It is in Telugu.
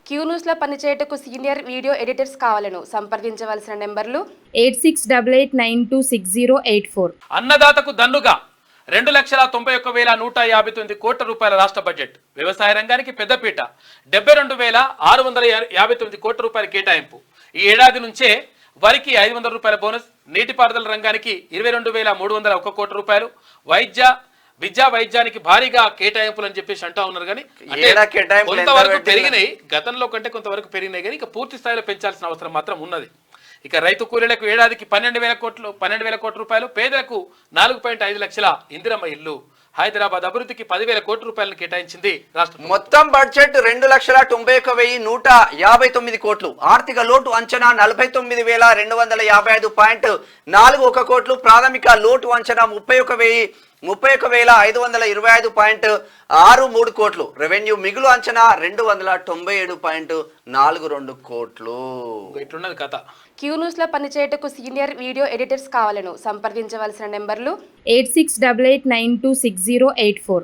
క్యూ న్యూస్లో పనిచేయటకు సీనియర్ వీడియో ఎడిటర్స్ కావాలను సంప్రదించవలసిన నెంబర్లు 8688960884. అన్నదాతకు దన్నుగా 2,91,159 కోట్ల రూపాయల రాష్ట్ర బడ్జెట్. వ్యవసాయ రంగానికి పెద్దపీట 72,659 కోట్ల రూపాయల కేటాయింపు. ఈ ఏడాది నుంచే వరికి 500 రూపాయల బోనస్. నీటిపారుదల రంగానికి 22,301 కోట్ల రూపాయలు. వైద్యానికి భారీగా కేటాయింపులు అని చెప్పేసి అంటా ఉన్నారు. కానీ కొంతవరకు పెరిగినాయి, గతంలో కంటే కొంతవరకు పెరిగినాయి, కానీ ఇక పూర్తి స్థాయిలో పెంచాల్సిన అవసరం మాత్రం ఉన్నది. ఇక రైతు కూలీలకు ఏడాదికి 12,000 కోట్ల రూపాయలు. పేదలకు 4.5 లక్షల ఇందిరమ్మ ఇల్లు. హైదరాబాద్ అభివృద్ధికి 10,000 కోట్ల రూపాయలను కేటాయించింది రాష్ట్రం. మొత్తం బడ్జెట్ 2,91,159 కోట్లు. ఆర్థిక లోటు అంచనా 49,255.41 కోట్లు. ప్రాథమిక లోటు అంచనా 31,525.63 కోట్లు. రెవెన్యూ మిగులు అంచనా 297.42 కోట్లు. ఇట్లున్నది కథ. క్యూ న్యూస్లో పనిచేయటకు సీనియర్ వీడియో ఎడిటర్స్ కావాలను సంప్రదించవలసిన నెంబర్లు 8688960884.